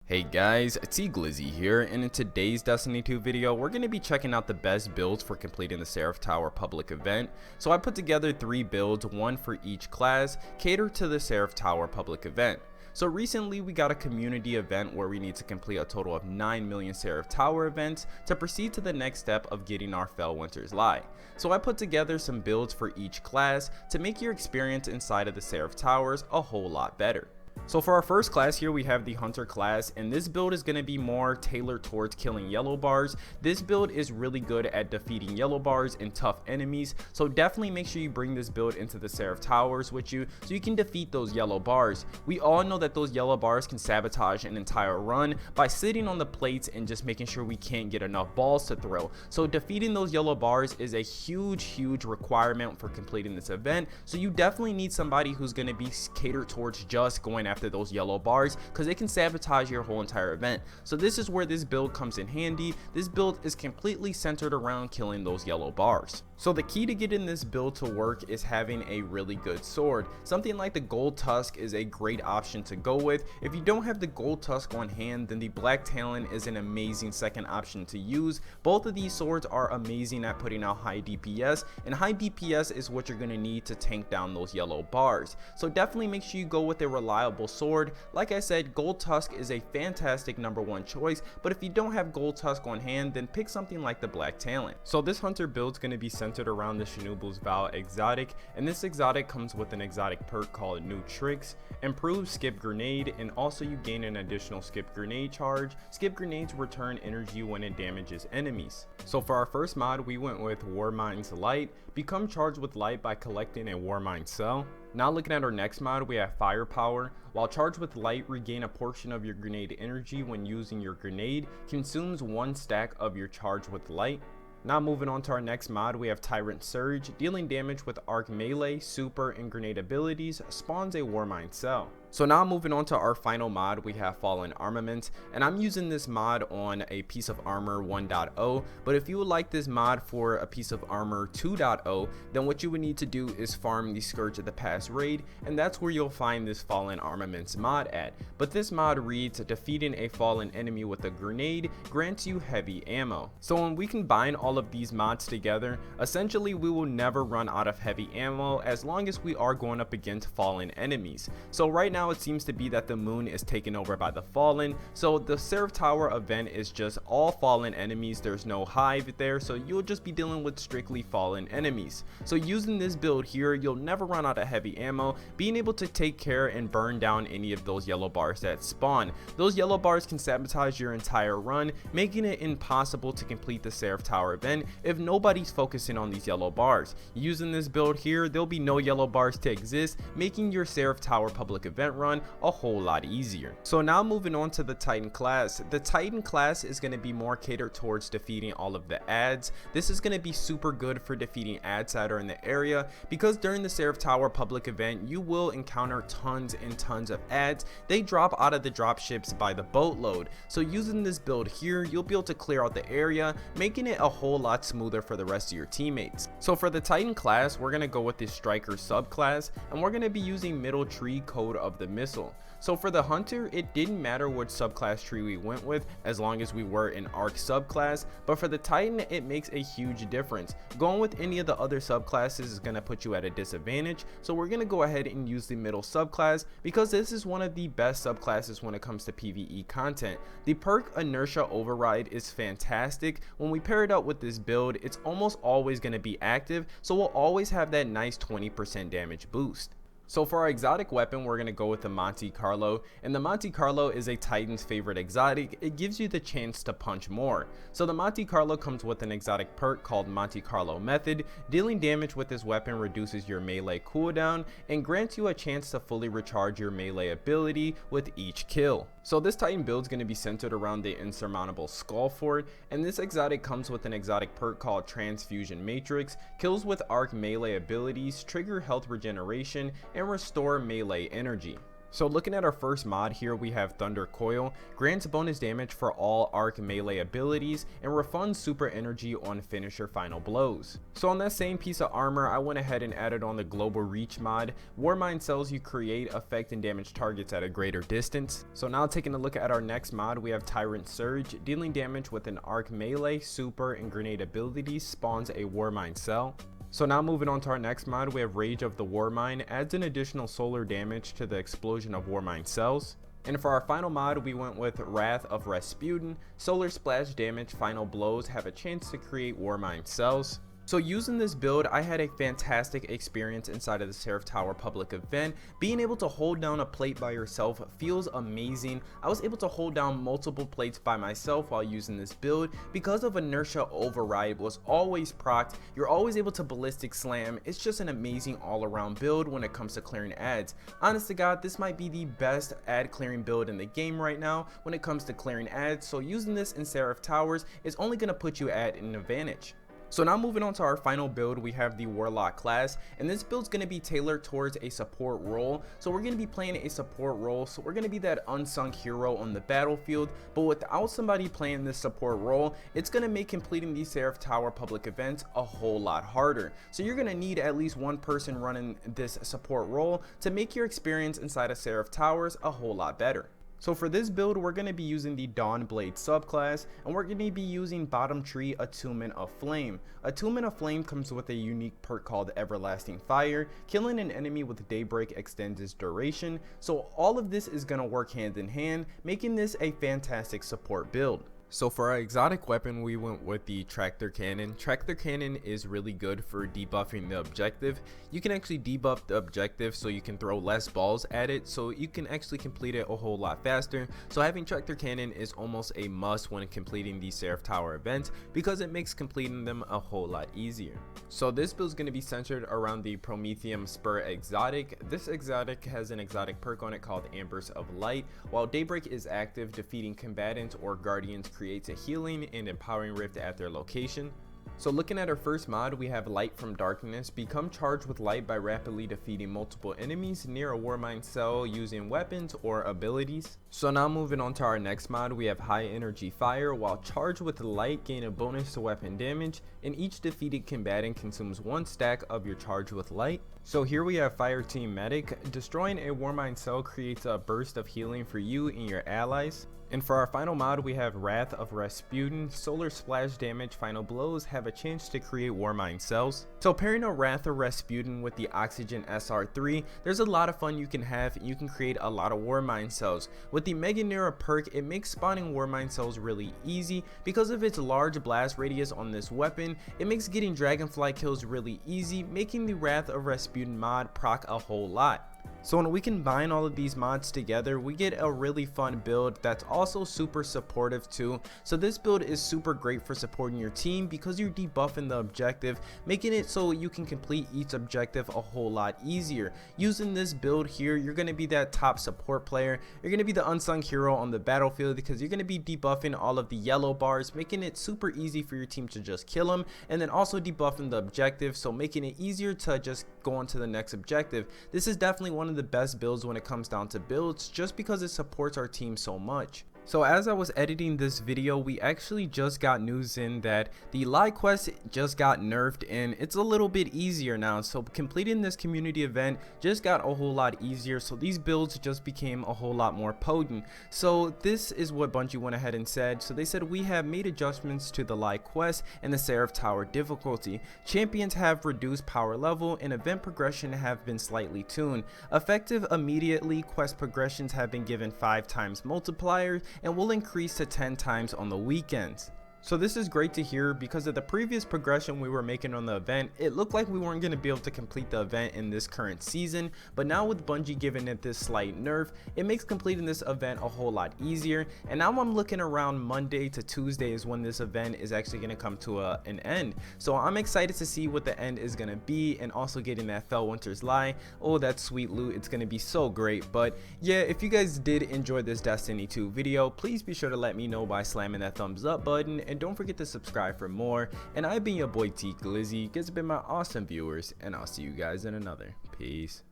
Hey guys, it's Glizzy here, and in today's Destiny 2 video, we're going to be checking out the best builds for completing the Seraph Tower public event. So I put together 3 builds, one for each class, catered to the Seraph Tower public event. So recently we got a community event where we need to complete a total of 9 million Seraph Tower events to proceed to the next step of getting our Fellwinter's Lie. So I put together some builds for each class to make your experience inside of the Seraph Towers a whole lot better. So for our first class here, we have the Hunter class, and this build is going to be more tailored towards killing yellow bars. This build is really good at defeating yellow bars and tough enemies, so definitely make sure you bring this build into the Seraph Towers with you so you can defeat those yellow bars. We all know that those yellow bars can sabotage an entire run by sitting on the plates and just making sure we can't get enough balls to throw. So defeating those yellow bars is a huge requirement for completing this event, so you definitely need somebody who's going to be catered towards just going after those yellow bars, because it can sabotage your whole entire event. So this is where this build comes in handy. This build is completely centered around killing those yellow bars. So the key to getting this build to work is having a really good sword. Something like the Gold Tusk is a great option to go with. If you don't have the Gold Tusk on hand, then the Black Talon is an amazing second option to use. Both of these swords are amazing at putting out high DPS, and high DPS is what you're going to need to tank down those yellow bars. So definitely make sure you go with a reliable sword. Like I said, Gold Tusk is a fantastic #1 choice, but if you don't have Gold Tusk on hand, then pick something like the Black Talon. So this Hunter build is going to be centered around the Shinuble's Vow exotic, and this exotic comes with an exotic perk called New Tricks, improves Skip Grenade, and also you gain an additional Skip Grenade charge. Skip Grenades return energy when it damages enemies. So for our first mod, we went with Warmind's Light. Become charged with light by collecting a Warmind cell. Now looking at our next mod, we have Firepower. While charged with light, regain a portion of your grenade energy when using your grenade. Consumes 1 stack of your charge with light. Now moving on to our next mod, we have Tyrant Surge. Dealing damage with arc melee, super, and grenade abilities. Spawns a Warmind cell. So now moving on to our final mod, we have Fallen Armament, and I'm using this mod on a piece of armor 1.0, but if you would like this mod for a piece of armor 2.0, then what you would need to do is farm the Scourge of the Past raid, and that's where you'll find this Fallen Armaments mod at. But this mod reads, defeating a fallen enemy with a grenade grants you heavy ammo. So when we combine all of these mods together, essentially we will never run out of heavy ammo as long as we are going up against fallen enemies. So right now it seems to be that the moon is taken over by the fallen, so the Seraph Tower event is just all fallen enemies. There's no hive there, so you'll just be dealing with strictly fallen enemies. So using this build here, you'll never run out of heavy ammo, being able to take care and burn down any of those yellow bars that spawn. Those yellow bars can sabotage your entire run, making it impossible to complete the Seraph Tower event if nobody's focusing on these yellow bars. Using this build here, there'll be no yellow bars to exist, making your Seraph Tower public event run a whole lot easier. So now moving on to the Titan class. The Titan class is going to be more catered towards defeating all of the ads. This is going to be super good for defeating ads that are in the area, because during the Seraph Tower public event you will encounter tons and tons of ads. They drop out of the drop ships by the boatload. So using this build here, you'll be able to clear out the area, making it a whole lot smoother for the rest of your teammates. So for the Titan class, we're going to go with this Striker subclass, and we're going to be using Middle Tree Code of the Missile. So for the Hunter, it didn't matter which subclass tree we went with as long as we were an Arc subclass, but for the Titan it makes a huge difference. Going with any of the other subclasses is going to put you at a disadvantage, so we're going to go ahead and use the middle subclass because this is one of the best subclasses when it comes to PvE content. The perk Inertia Override is fantastic. When we pair it up with this build, it's almost always going to be active, so we'll always have that nice 20% damage boost. So for our exotic weapon, we're going to go with the Monte Carlo, and the Monte Carlo is a Titan's favorite exotic. It gives you the chance to punch more. So the Monte Carlo comes with an exotic perk called Monte Carlo Method. Dealing damage with this weapon reduces your melee cooldown and grants you a chance to fully recharge your melee ability with each kill. So this Titan build is going to be centered around the insurmountable Skull Fort, and this exotic comes with an exotic perk called Transfusion Matrix. Kills with arc melee abilities trigger health regeneration and restore melee energy. So looking at our first mod here, we have Thunder Coil, grants bonus damage for all arc melee abilities and refunds super energy on finisher final blows. So on that same piece of armor, I went ahead and added on the global reach mod. Warmind cells you create affect and damage targets at a greater distance. So now taking a look at our next mod, we have Tyrant Surge, dealing damage with an arc melee, super and grenade abilities spawns a Warmind cell. So now moving on to our next mod, we have Rage of the Warmind, adds an additional solar damage to the explosion of Warmind cells. And for our final mod, we went with Wrath of Rasputin, solar splash damage final blows have a chance to create Warmind cells. So using this build, I had a fantastic experience inside of the Seraph Tower public event. Being able to hold down a plate by yourself feels amazing. I was able to hold down multiple plates by myself while using this build. Because of inertia override was always procced, you're always able to ballistic slam. It's just an amazing all-around build when it comes to clearing ads. Honest to God, this might be the best ad clearing build in the game right now when it comes to clearing ads. So using this in Seraph Towers is only going to put you at an advantage. So now moving on to our final build, we have the Warlock class, and this build's going to be tailored towards a support role. So we're going to be playing a support role, so we're going to be that unsung hero on the battlefield, but without somebody playing this support role, it's going to make completing these Seraph Tower public events a whole lot harder. So you're going to need at least one person running this support role to make your experience inside of Seraph Towers a whole lot better. So for this build, we're going to be using the Dawnblade subclass, and we're going to be using Bottom Tree Attunement of Flame. Attunement of Flame comes with a unique perk called Everlasting Fire. Killing an enemy with Daybreak extends its duration, so all of this is going to work hand in hand, making this a fantastic support build. So for our exotic weapon, we went with the Tractor Cannon. Tractor Cannon is really good for debuffing the objective. You can actually debuff the objective so you can throw less balls at it, so you can actually complete it a whole lot faster. So having Tractor Cannon is almost a must when completing the Seraph Tower events because it makes completing them a whole lot easier. So this build is going to be centered around the Prometheum Spur exotic. This exotic has an exotic perk on it called Ambers of Light. While Daybreak is active, defeating combatants or guardians creates a healing and empowering rift at their location. So looking at our first mod, we have Light from Darkness. Become charged with light by rapidly defeating multiple enemies near a Warmind cell using weapons or abilities. So now moving on to our next mod, we have High Energy Fire. While charged with light, gain a bonus to weapon damage, and each defeated combatant consumes one stack of your charge with light. So here we have Fire Team Medic. Destroying a Warmind cell creates a burst of healing for you and your allies. And for our final mod, we have Wrath of Rasputin. Solar splash damage final blows have a chance to create Warmind cells. So pairing a Wrath of Rasputin with the Oxygen SR3, there's a lot of fun you can have, and you can create a lot of Warmind cells. With the Mega Nera perk, it makes spawning Warmind cells really easy. Because of its large blast radius on this weapon, it makes getting Dragonfly kills really easy, making the Wrath of Rasputin mod proc a whole lot. So when we combine all of these mods together, we get a really fun build that's also super supportive too. So this build is super great for supporting your team because you're debuffing the objective, making it so you can complete each objective a whole lot easier. Using this build here, you're going to be that top support player. You're going to be the unsung hero on the battlefield because you're going to be debuffing all of the yellow bars, making it super easy for your team to just kill them, and then also debuffing the objective, so making it easier to just go on to the next objective. This is definitely one of the best builds when it comes down to builds, just because it supports our team so much. So as I was editing this video, we actually just got news in that the live quest just got nerfed and it's a little bit easier now. So completing this community event just got a whole lot easier. So these builds just became a whole lot more potent. So this is what Bungie went ahead and said. So they said, we have made adjustments to the live quest and the Seraph Tower difficulty. Champions have reduced power level and event progression have been slightly tuned. Effective immediately, quest progressions have been given 5 times multipliers and will increase to 10 times on the weekends. So this is great to hear because of the previous progression we were making on the event. It looked like we weren't going to be able to complete the event in this current season, but now with Bungie giving it this slight nerf, it makes completing this event a whole lot easier. And now I'm looking around Monday to Tuesday is when this event is actually going to come to an end. So I'm excited to see what the end is going to be, and also getting that Fellwinter's Lie. Oh, that sweet loot, it's going to be so great. But yeah, if you guys did enjoy this Destiny 2 video, please be sure to let me know by slamming that thumbs up button, and don't forget to subscribe for more. And I've been your boy T Glizzy. You guys have been my awesome viewers, and I'll see you guys in another. Peace.